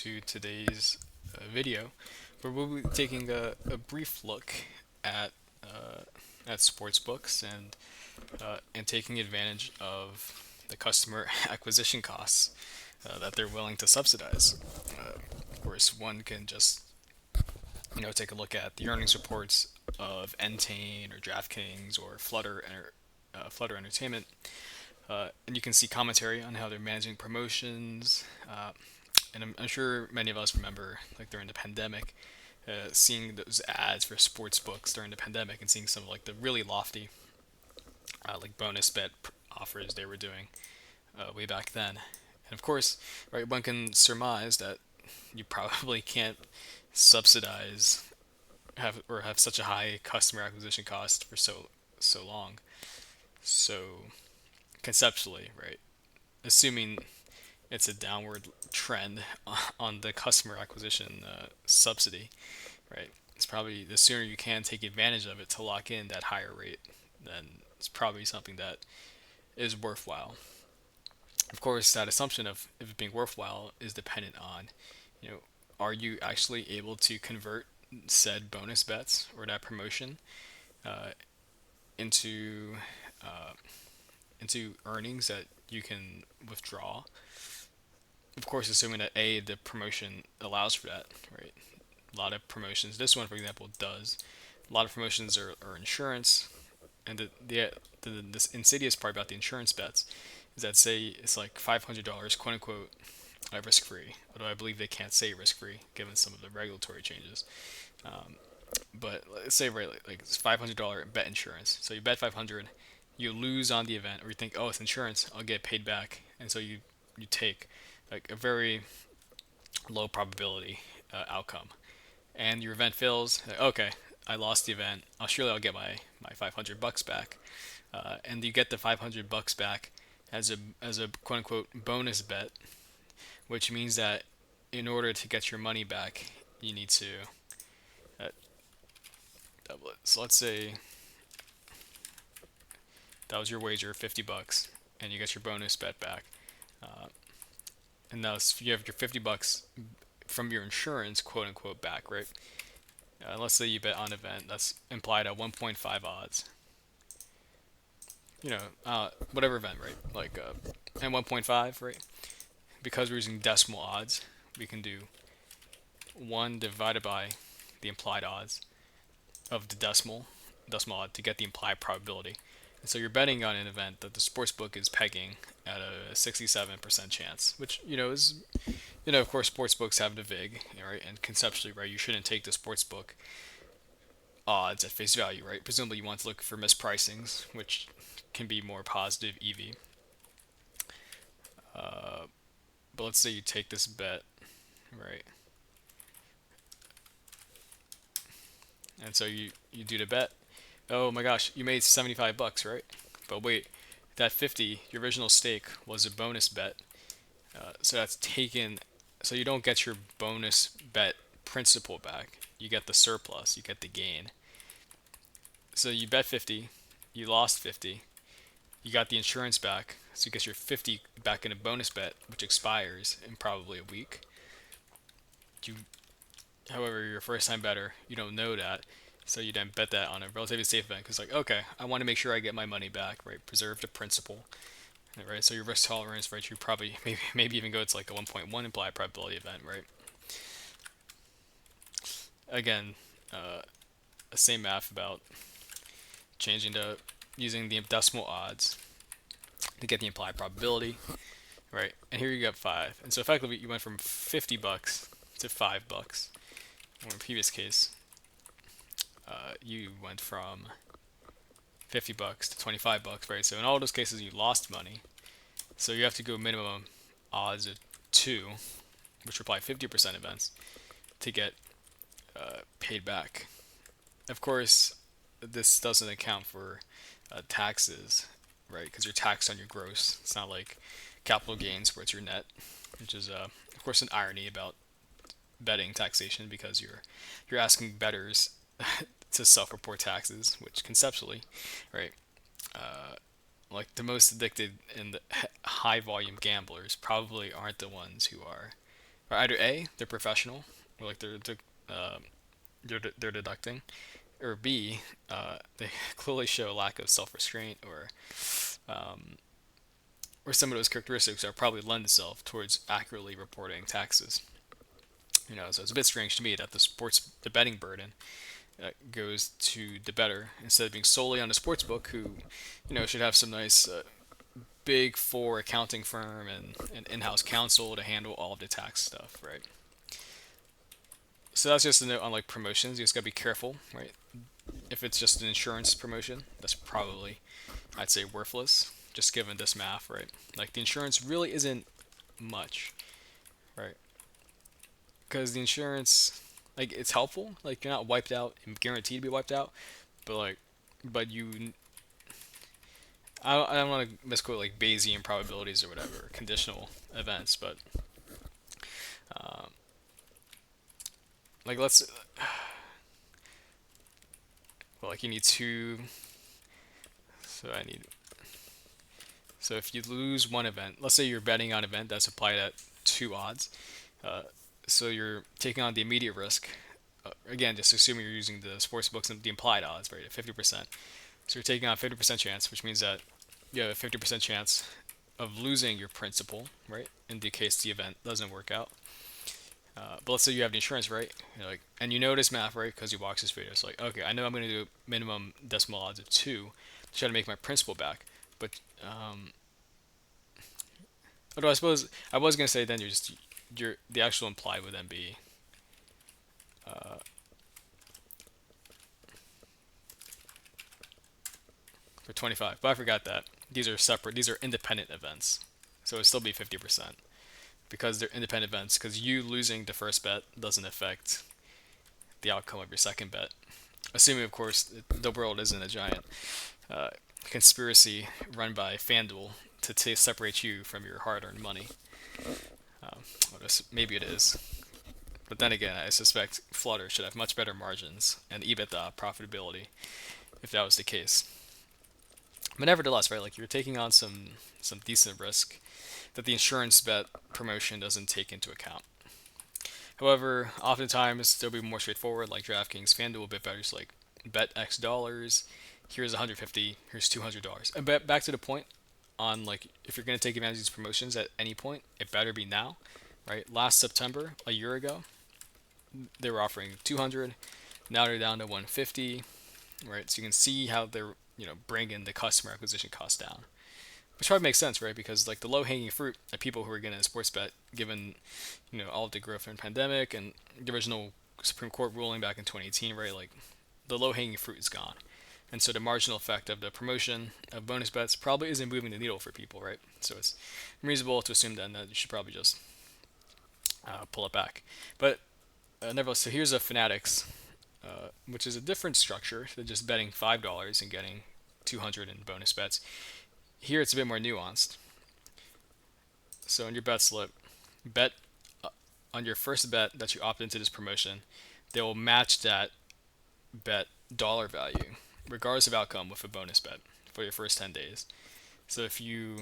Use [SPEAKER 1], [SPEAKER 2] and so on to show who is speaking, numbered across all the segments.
[SPEAKER 1] to today's video, where we'll be taking a brief look at sports books and taking advantage of the customer acquisition costs that they're willing to subsidize. Of course, one can just take a look at the earnings reports of Entain or DraftKings or Flutter Entertainment, and you can see commentary on how they're managing promotions. And I'm sure many of us remember, like during the pandemic, seeing those ads for sports books during the pandemic and seeing some of like the really lofty, like bonus bet offers they were doing way back then. And of course, right, one can surmise that you probably can't subsidize have such a high customer acquisition cost for so long. So conceptually, right, assuming it's a downward trend on the customer acquisition subsidy, right? It's probably the sooner you can take advantage of it to lock in that higher rate, then it's probably something that is worthwhile. Of course, that assumption of if it being worthwhile is dependent on, you know, are you actually able to convert said bonus bets or that promotion uh, into uh, into earnings that you can withdraw. Of course, assuming that the promotion allows for that, right? A lot of promotions, this one for example, does. A lot of promotions are insurance, and this insidious part about the insurance bets is that say it's like $500 quote unquote risk free, although I believe they can't say risk free given some of the regulatory changes. Um, but let's say right like it's $500 bet insurance. So you bet 500, you lose on the event, or you think, oh, it's insurance, I'll get paid back, and so you take like a very low probability outcome, and your event fails. Like, okay, I lost the event. I'll get my $500 back, and you get the $500 back as a quote unquote bonus bet, which means that in order to get your money back, you need to uh, double it. So let's say that was your wager, $50, and you get your bonus bet back. Uh, and now you have your $50 from your insurance, quote unquote, back, right? Let's say you bet on an event that's implied at 1.5 odds. Whatever event, right? And 1.5, right? Because we're using decimal odds, we can do 1 divided by the implied odds of the decimal odd to get the implied probability. And so you're betting on an event that the sportsbook is pegging at a 67% chance, which is, of course, sportsbooks have the vig, right? And conceptually, right, you shouldn't take the sportsbook odds at face value, right? Presumably, you want to look for mispricings, which can be more positive EV. But let's say you take this bet, right? And so you do the bet. Oh my gosh, you made $75, right? But wait, that 50, your original stake was a bonus bet. So that's taken. So you don't get your bonus bet principal back. You get the surplus. You get the gain. So you bet 50, you lost 50, you got the insurance back. So you get your 50 back in a bonus bet, which expires in probably a week. You, however, you're a first time better. You don't know that. So you then bet that on a relatively safe event because, like, okay, I want to make sure I get my money back, right? Preserve the principal, right? So your risk tolerance, right? You probably maybe even go to like a 1.1 implied probability event, right? Again, same math about changing to using the decimal odds to get the implied probability, right? And here you got 5, and so effectively you went from $50 to $5. Or in the previous case, you went from $50 to $25, right? So in all those cases, you lost money. So you have to go minimum odds of 2, which are probably 50% events, to get paid back. Of course, this doesn't account for taxes, right? Because you're taxed on your gross. It's not like capital gains where it's your net, which is, of course, an irony about betting taxation because you're asking bettors to self-report taxes, which conceptually, right, like the most addicted and the high volume gamblers probably aren't the ones who are Or either A, they're professional, or like they're deducting, or B, they clearly show a lack of self-restraint, or some of those characteristics that probably lend itself towards accurately reporting taxes. So it's a bit strange to me that the betting burden goes to the bettor instead of being solely on the sports book, who, should have some nice big four accounting firm and in-house counsel to handle all of the tax stuff, right? So that's just a note on like promotions. You just gotta be careful, right? If it's just an insurance promotion, that's probably, I'd say, worthless, just given this math, right? Like the insurance really isn't much, right? Because the insurance, like, it's helpful. Like you're not wiped out and guaranteed to be wiped out, but but I don't want to misquote like Bayesian probabilities or whatever, conditional events, but um, like let's, well, like you need two. So I need So if you lose one event, let's say you're betting on an event that's applied at two odds, uh, so you're taking on the immediate risk. Again, just assuming you're using the sports books and the implied odds, right, at 50%. So you're taking on a 50% chance, which means that you have a 50% chance of losing your principal, right, in the case the event doesn't work out. But let's say you have the insurance, right? And you know this math, right? Because you watch this video. It's like, okay, I know I'm going to do minimum decimal odds of two to try to make my principal back. But although I suppose I was gonna say then the actual implied would then be for 25, but I forgot that these are separate. These are independent events, so it'd still be 50% because they're independent events. Because you losing the first bet doesn't affect the outcome of your second bet, assuming of course the world isn't a giant uh, conspiracy run by FanDuel to separate you from your hard-earned money. Um, Maybe it is. But then again, I suspect Flutter should have much better margins and EBITDA profitability if that was the case. But nevertheless, right, like you're taking on some decent risk that the insurance bet promotion doesn't take into account. However, oftentimes they'll be more straightforward, like DraftKings, FanDuel bet bettors like bet X dollars. Here's 150. Here's $200. And back to the point on like if you're going to take advantage of these promotions at any point, it better be now, right? Last September, a year ago, they were offering 200. Now they're down to 150, right? So you can see how they're bringing the customer acquisition cost down, which probably makes sense, right? Because like the low hanging fruit are people who are getting a sports bet, given all of the growth in the pandemic and the original Supreme Court ruling back in 2018, right? Like the low hanging fruit is gone. And so the marginal effect of the promotion of bonus bets probably isn't moving the needle for people, right? So it's reasonable to assume then that you should probably just pull it back. But nevertheless, so here's a Fanatics, which is a different structure than just betting $5 and getting 200 in bonus bets. Here it's a bit more nuanced. So in your bet slip, bet on your first bet that you opt into this promotion, they will match that bet dollar value, regardless of outcome, with a bonus bet for your first 10 days. So if you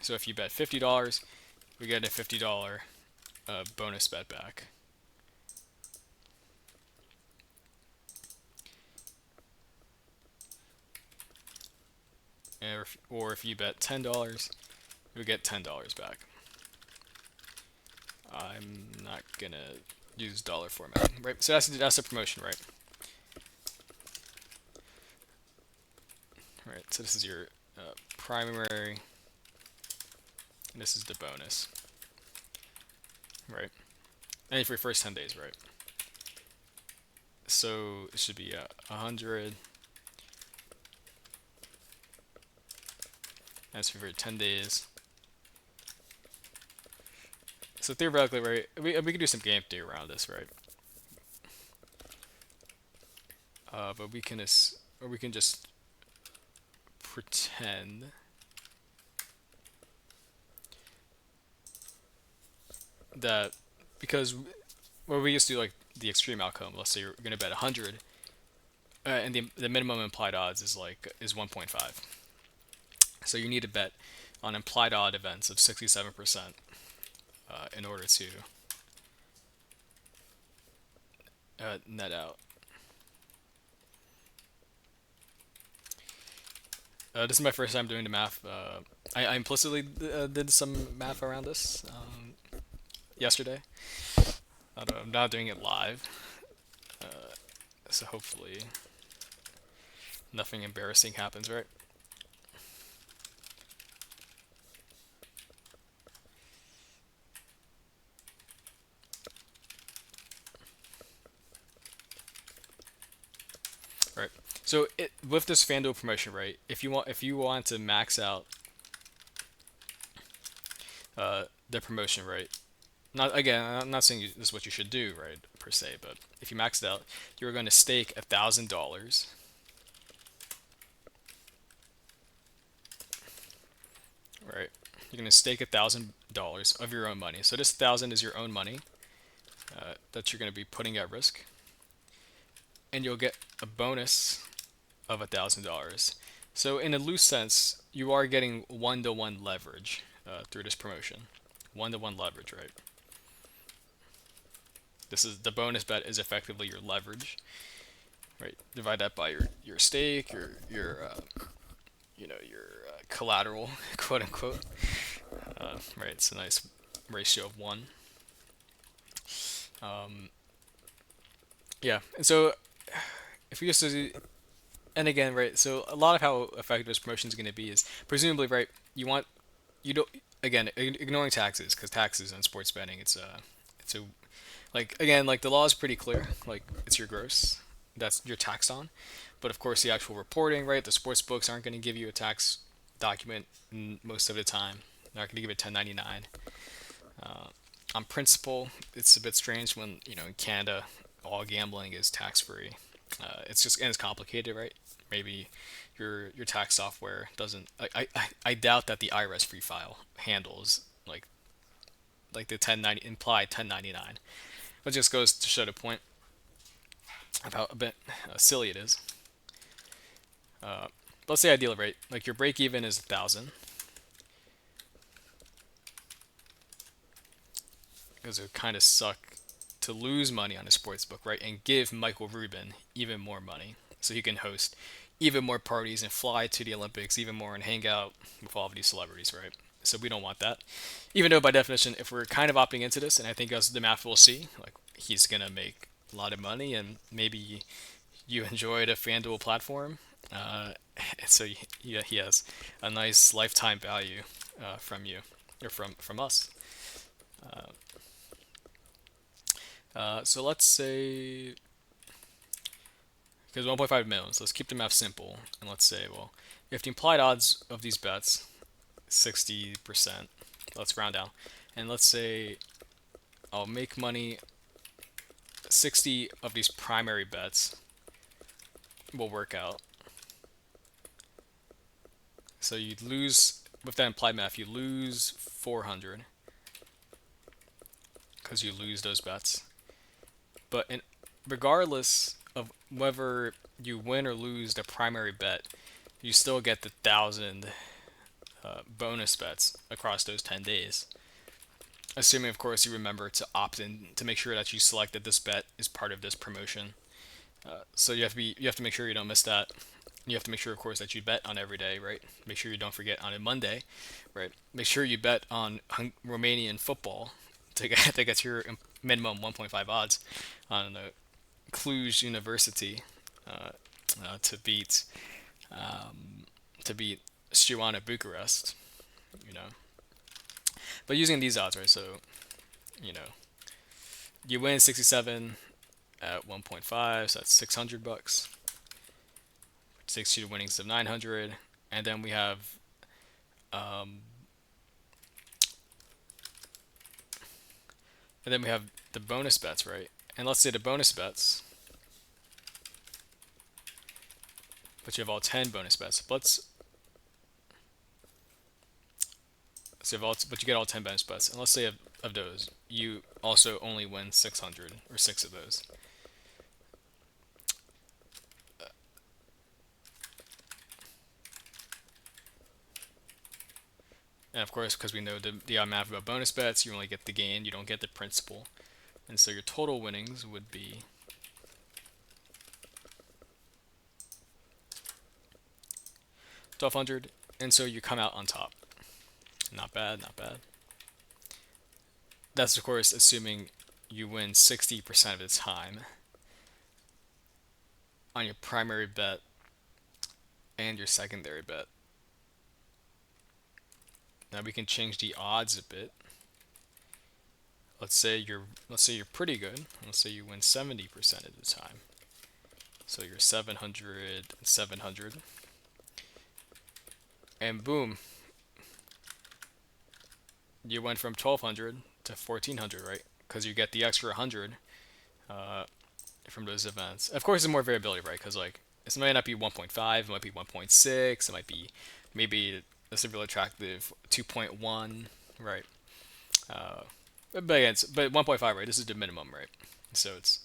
[SPEAKER 1] bet $50, we get a $50 bonus bet back. Or if you bet $10, you get $10 back. I'm not gonna use dollar format, right? So that's a promotion, right? Right. So this is your primary, and this is the bonus, right? And for your first 10 days, right? So it should be 100. That's for 10 days. So theoretically, right, we can do some game theory around this, right? But we can just pretend that because we just do like the extreme outcome. Let's say you're gonna bet 100, and the minimum implied odds is 1.5. So you need to bet on implied odd events of 67% in order to net out. This is my first time doing the math. I implicitly did some math around this yesterday. I'm not doing it live, so hopefully nothing embarrassing happens, right? Right. So with this FanDuel promotion, right? If you want to max out the promotion, right? Not again. I'm not saying this is what you should do, right, per se. But if you max it out, you're going to stake $1,000, right? You're going to stake $1,000 of your own money. So this thousand is your own money that you're going to be putting at risk, and you'll get a bonus of $1,000. So in a loose sense, you are getting one-to-one leverage through this promotion. One-to-one leverage, right? This is the bonus bet is effectively your leverage, right? Divide that by your stake, your collateral, quote unquote. Right, it's a nice ratio of one. Um, yeah, and so if we just and again, right, so a lot of how effective this promotion is going to be is presumably, right, you don't again ignoring taxes, because taxes on sports betting, it's a like again, like the law is pretty clear, like it's your gross that's you're taxed on, but of course the actual reporting, right, the sports books aren't going to give you a tax document most of the time. They're not going to give it 1099. uh, on principle, it's a bit strange when in Canada all gambling is tax free. It's just, and it's complicated, right? Maybe your tax software doesn't. I doubt that the IRS free file handles like the 1090 implied 1099. But just goes to show the point of how a bit silly it is. Let's say ideal rate, like your break even is 1,000, because it would kind of suck to lose money on a sports book, right? And give Michael Rubin even more money so he can host even more parties and fly to the Olympics even more and hang out with all of these celebrities, right? So we don't want that. Even though by definition, if we're kind of opting into this, and I think as the math will see, like he's gonna make a lot of money, and maybe you enjoyed a FanDuel platform, so he has a nice lifetime value from you or from us. So let's say, because 1.5 million, so let's keep the math simple, and let's say, well, if the implied odds of these bets 60%, let's round down, and let's say I'll make money 60 of these primary bets will work out. So you'd lose, with that implied math, you lose 400 because you lose those bets. But regardless of whether you win or lose the primary bet, you still get the 1,000 bonus bets across those 10 days. Assuming, of course, you remember to opt in to make sure that you select that this bet is part of this promotion. So you have to make sure you don't miss that. You have to make sure, of course, that you bet on every day, right? Make sure you don't forget on a Monday, right? Make sure you bet on Romanian football to get your minimum 1.5 odds on Cluj University uh, to beat Steaua Bucharest, you know. But using these odds, right? So you know, you win 67 at 1.5, so that's $600. Takes you to winnings of 900, and then we have um, the bonus bets, right? And let's say the bonus bets, but you have all 10 bonus bets. But you get all 10 bonus bets, and let's say of those, you also only win 600 or six of those. And of course, because we know the math about bonus bets, you only get the gain, you don't get the principal, and so your total winnings would be 1200, and so you come out on top. Not bad, not bad. That's of course assuming you win 60% of the time on your primary bet and your secondary bet. Now we can change the odds a bit. Let's say you're pretty good. Let's say you win 70% of the time. So you're 700 and 700. And boom, you went from 1200 to 1400, right? Because you get the extra 100 uh, from those events. Of course, there's more variability, right? Because like it might not be 1.5, it might be 1.6, it might be maybe this is really attractive 2.1, right? Uh, but again, but 1.5, right? This is the minimum, right? So it's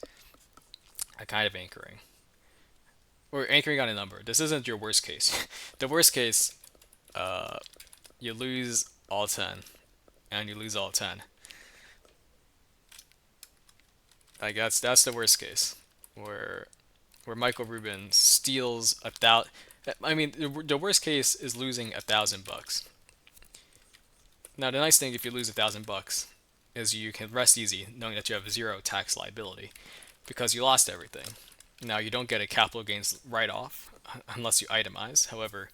[SPEAKER 1] a kind of anchoring. Or anchoring on a number. This isn't your worst case. The worst case, uh, you lose all 10, and you lose all 10. Like that's the worst case, where Michael Rubin steals a thousand. I mean, the worst case is losing $1,000. Now, the nice thing if you lose $1,000 is you can rest easy knowing that you have zero tax liability because you lost everything. Now, you don't get a capital gains write-off unless you itemize. However,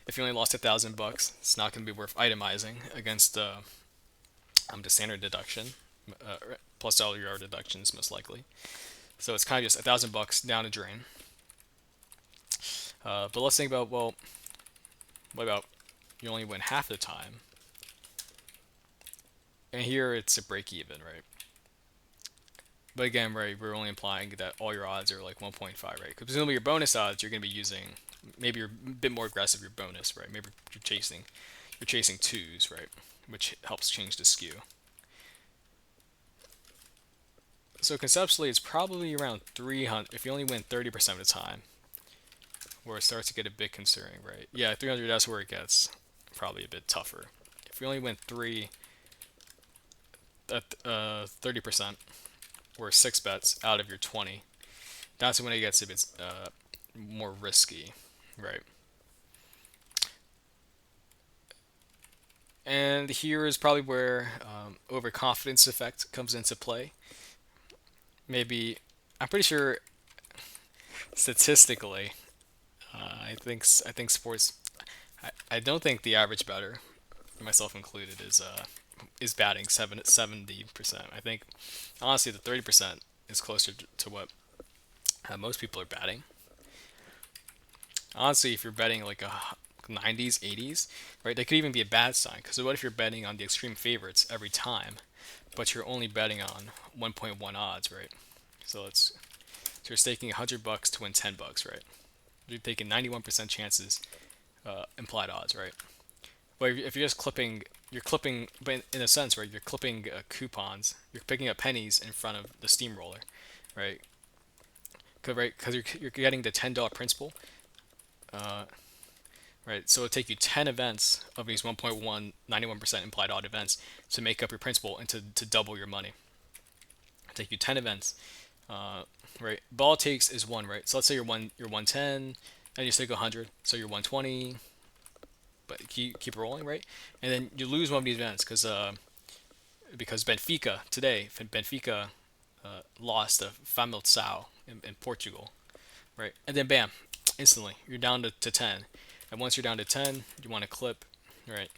[SPEAKER 1] if you only lost $1,000, it's not going to be worth itemizing against the standard deduction plus all your deductions most likely. So it's kind of just $1,000 down the drain. But let's think about, well, what about you only win half the time? And here it's a break even, right? But again, right, we're only implying that all your odds are like 1.5, right? Because presumably your bonus odds you're going to be using, maybe you're a bit more aggressive your bonus, right? Maybe you're chasing twos, right? Which helps change the skew. So conceptually, it's probably around 300 if you only win 30% of the time, where it starts to get a bit concerning, right? Yeah, 300, that's where it gets probably a bit tougher. If you only win 30%, or 6 bets out of your 20, that's when it gets a bit more risky, right? And here is probably where overconfidence effect comes into play. Maybe, I'm pretty sure statistically, I think sports. I don't think the average bettor, myself included, is batting 70%. I think honestly the 30% is closer to what most people are batting. Honestly, if you're betting like a 90s, 80s, right, that could even be a bad sign. Because what if you're betting on the extreme favorites every time, but you're only betting on 1.1 odds, right? So you're staking $100 to win $10, right? You're taking 91% chances, implied odds, right? But if you're just clipping, you're clipping, but in a sense, right, you're clipping coupons. You're picking up pennies in front of the steamroller, right? Because you're getting the $10 principal, uh, right? So it'll take you 10 events of these 1.1 91% implied odd events to make up your principal and to double your money. It'll take you 10 events, uh, right? But all it takes is one, right? So let's say you're 110, and you stake 100, so you're 120, but keep rolling, right? And then you lose one of these events because Benfica lost to Famalicão in Portugal, right? And then bam, instantly you're down to 10. And once you're down to 10, you want to clip, right?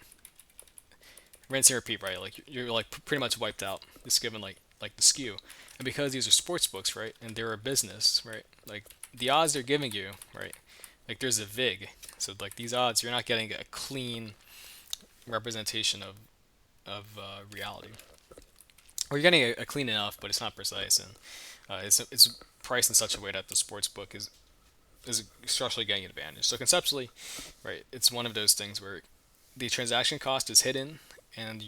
[SPEAKER 1] Rinse and repeat, right? Like you're like pretty much wiped out. Just given like the skew, and because these are sports books, right? And they're a business, right? Like the odds they're giving you, right? Like there's a vig, so like these odds, you're not getting a clean representation of reality, or you're getting a clean enough, but it's not precise, and it's priced in such a way that the sports book is structurally getting an advantage. So conceptually, right, it's one of those things where the transaction cost is hidden, and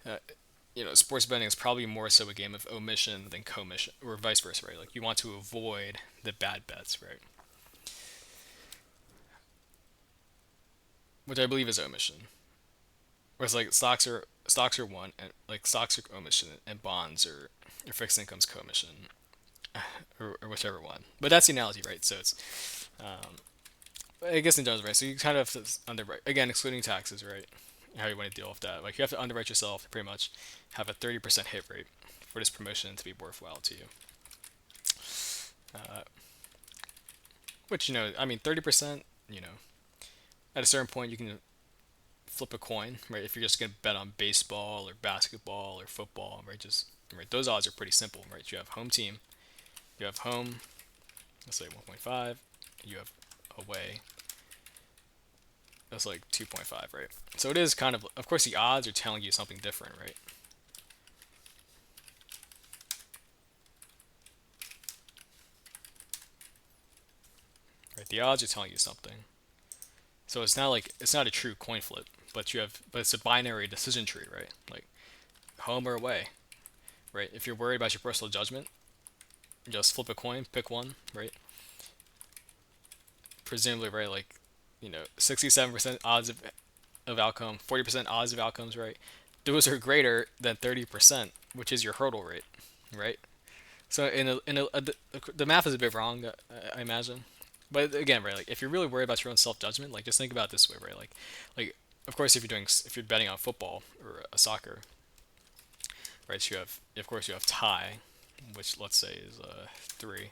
[SPEAKER 1] uh, sports betting is probably more so a game of omission than commission, or vice versa, right? Like you want to avoid the bad bets, right? Which I believe is omission. Whereas like stocks are one, and like stocks are omission, and bonds or fixed income's commission, or whichever one. But that's the analogy, right? So it's I guess in general, right? So you kind of have to underwrite again, excluding taxes, right? How you want to deal with that? Like you have to underwrite yourself to pretty much have a 30% hit rate for this promotion to be worthwhile to you. Uh, which I mean, 30%. At a certain point, you can flip a coin, right? If you're just gonna bet on baseball or basketball or football, right? Just right. Those odds are pretty simple, right? You have home team, you have home. Let's say 1.5. You have away. That's like 2.5, right? So it is kind of course, the odds are telling you something different, right? Right. The odds are telling you something. So it's not a true coin flip, but it's a binary decision tree, right? Like home or away, right? If you're worried about your personal judgment, just flip a coin, pick one, right? Presumably, right? Like 67% odds of outcome, 40% odds of outcomes, right? Those are greater than 30%, which is your hurdle rate, right? So the math is a bit wrong, I imagine. But again, right, like if you're really worried about your own self judgment, like just think about it this way, right? Like of course if you're betting on football or a soccer, right? So of course you have tie, which let's say is 3,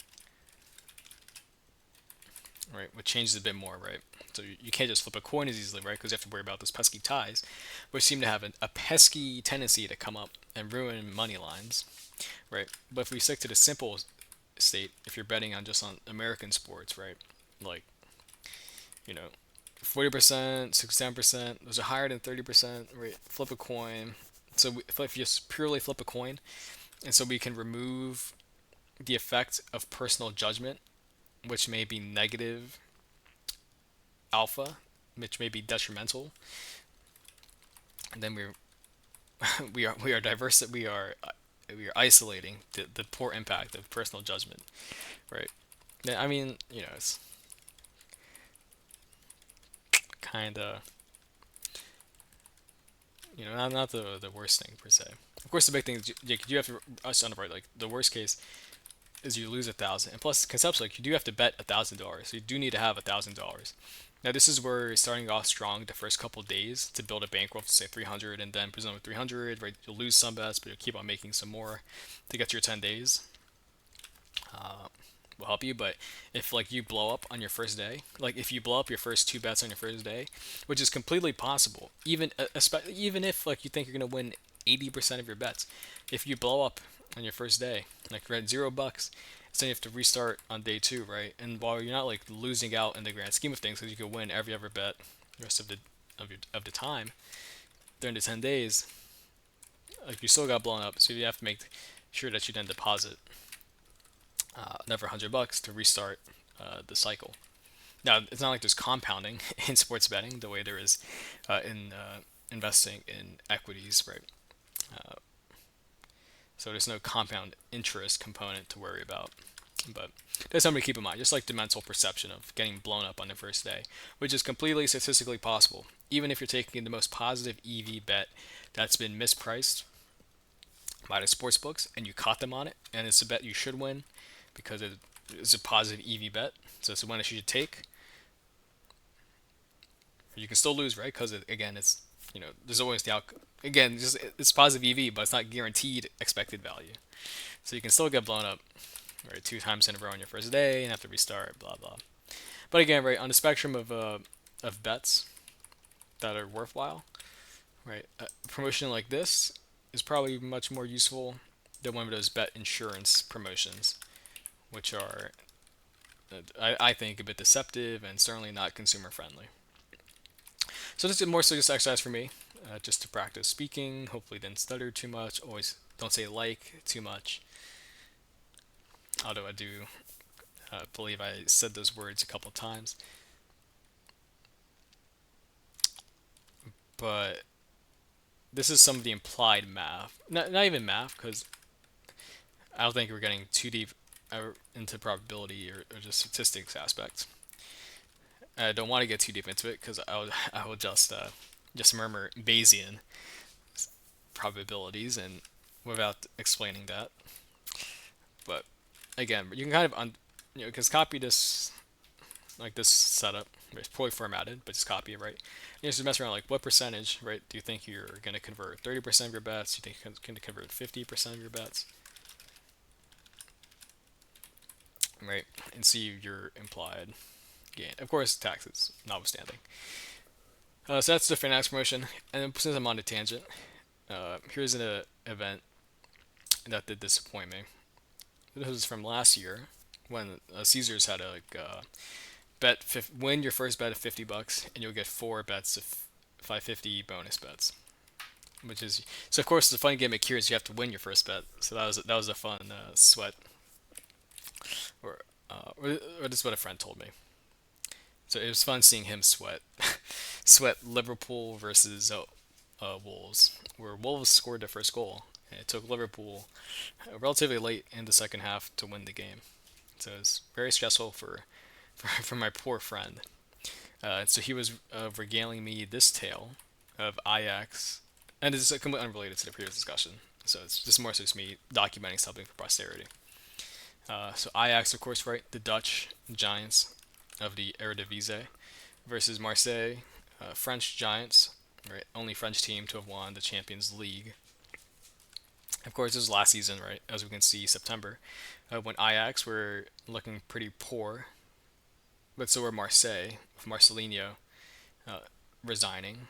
[SPEAKER 1] right? Which changes a bit more, right? So you can't just flip a coin as easily, right? Because you have to worry about those pesky ties, which seem to have a pesky tendency to come up and ruin money lines, right? But if we stick to the simple state, if you're betting on just on American sports, right? Like, you know, 40%, 67%, those are higher than 30%, right? Flip a coin. So if you just purely flip a coin, and so we can remove the effect of personal judgment, which may be negative alpha, which may be detrimental, and then we are diverse. We are isolating the poor impact of personal judgment, right? Yeah, I mean, it's kind of not the worst thing per se. Of course, the big thing is you have to us underwrite. Like the worst case is you lose 1,000, and plus conceptually, like, you do have to bet $1,000. So you do need to have $1,000. Now this is where you're starting off strong the first couple days to build a bankroll to say 300, and then presumably 300, right? You'll lose some bets, but you'll keep on making some more to get to your 10 days. Uh, will help you, but if like you blow up on your first day, like if you blow up your first two bets on your first day, which is completely possible, even if like you think you're gonna win 80% of your bets, if you blow up on your first day, like you're at $0, so you have to restart on day two, right? And while you're not like losing out in the grand scheme of things, because you could win every other bet the rest of the time during the 10 days, like you still got blown up, so you have to make sure that you then deposit another $100 to restart the cycle. Now, it's not like there's compounding in sports betting the way there is in investing in equities, right? Uh, so there's no compound interest component to worry about. But that's something to keep in mind, just like the mental perception of getting blown up on the first day, which is completely statistically possible. Even if you're taking the most positive EV bet that's been mispriced by the sports books and you caught them on it, and it's a bet you should win because it's a positive EV bet, so it's a one that you should take. You can still lose, right? Because again, it's there's always the outcome. Again, just it's positive EV, but it's not guaranteed expected value. So you can still get blown up, right, 2 times in a row on your first day and have to restart, blah blah. But again, right on the spectrum of bets that are worthwhile, right, a promotion like this is probably much more useful than one of those bet insurance promotions, which are I think a bit deceptive and certainly not consumer friendly. So this is more so just exercise for me, just to practice speaking. Hopefully, didn't stutter too much. Always don't say like too much. Although I do believe I said those words a couple of times. But this is some of the implied math. Not even math, because I don't think we're getting too deep into probability or just statistics aspects. I don't want to get too deep into it because I will just murmur Bayesian probabilities and without explaining that. But again, you can kind of because copy this like this setup. It's poorly formatted, but just copy it, right? You just mess around like what percentage, right? Do you think you're going to convert 30% of your bets? Do you think you're going to convert 50% of your bets, right? And see your implied gain. Of course, taxes notwithstanding. So that's the Fanatics promotion. And then since I'm on a tangent, here's an event that did disappoint me. This was from last year when Caesars had a win your first bet of $50 and you'll get four bets of 550 bonus bets, which is so. Of course, the fun gimmick here is you have to win your first bet. So that was a fun sweat, or, or this is what a friend told me. So it was fun seeing him sweat, sweat Liverpool versus Wolves, where Wolves scored their first goal. And it took Liverpool relatively late in the second half to win the game. So it was very stressful for my poor friend. So he was regaling me this tale of Ajax, and it's completely unrelated to the previous discussion. So it's just more so just me documenting something for posterity. So Ajax, of course, right, the Dutch giants of the Eredivisie versus Marseille, French giants, right, only French team to have won the Champions League. Of course, this was last season, right? As we can see, September, when Ajax were looking pretty poor, but so were Marseille, with Marcelinho uh, resigning.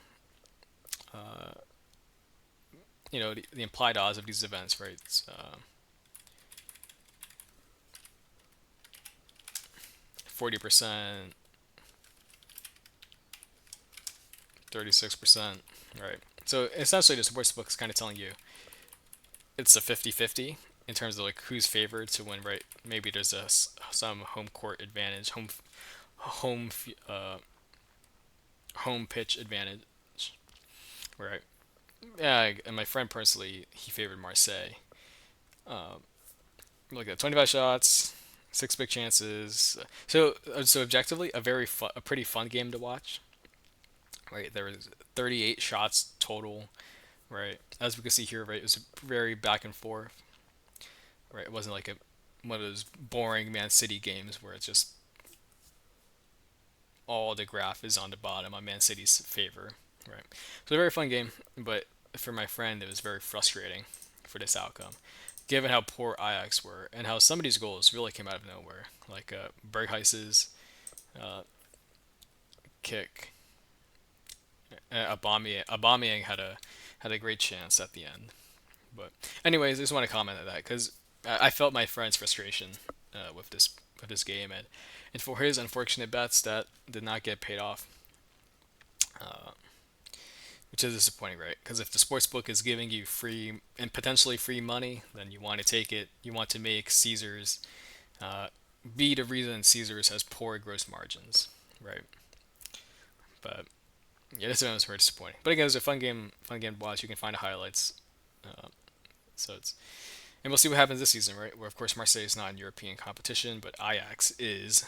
[SPEAKER 1] Uh, the implied odds of these events, right? It's 40%, 36%, right? So essentially, the sports book is kind of telling you it's a 50-50 in terms of like who's favored to win, right? Maybe there's some home court advantage, home uh, home pitch advantage, right? Yeah, and my friend personally, he favored Marseille. Um, Look at 25 shots, six big chances. So objectively, a pretty fun game to watch. Right, there was 38 shots total. Right, as we can see here, right, it was very back and forth. Right, it wasn't like one of those boring Man City games where it's just all the graph is on the bottom on Man City's favor. Right, so a very fun game, but for my friend, it was very frustrating for this outcome, given how poor Ajax were and how some of these goals really came out of nowhere, like Berghuis's uh, kick. Aubameyang had a great chance at the end. But anyways, I just want to comment on that because I felt my friend's frustration with this game, and for his unfortunate bets that did not get paid off, uh, which is disappointing, right? Because if the sports book is giving you free and potentially free money, then you want to take it. You want to make Caesars uh, be the reason Caesars has poor gross margins, right? But yeah, this one was very disappointing. But again, it was a fun game to watch. You can find the highlights. Uh, so it's and we'll see what happens this season, right? Where of course Marseille is not in European competition, but Ajax is.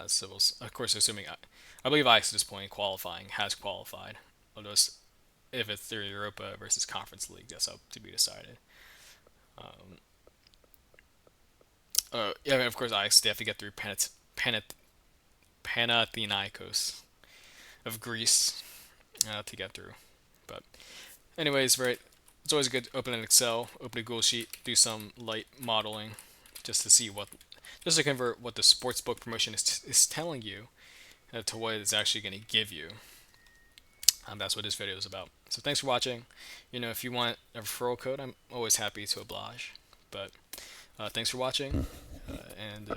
[SPEAKER 1] So we'll, of course, assuming I believe Ajax at this point qualifying has qualified. Although if it's through Europa versus Conference League, that's up to be decided. Um, yeah, I mean, of course Ajax they have to get through Panathinaikos of Greece to get through. But anyways, right, it's always good to open an Excel, open a Google sheet, do some light modeling, just to see just to convert what the sportsbook promotion is telling you to what it's actually going to give you. That's what this video is about. So thanks for watching. If you want a referral code, I'm always happy to oblige. But thanks for watching, and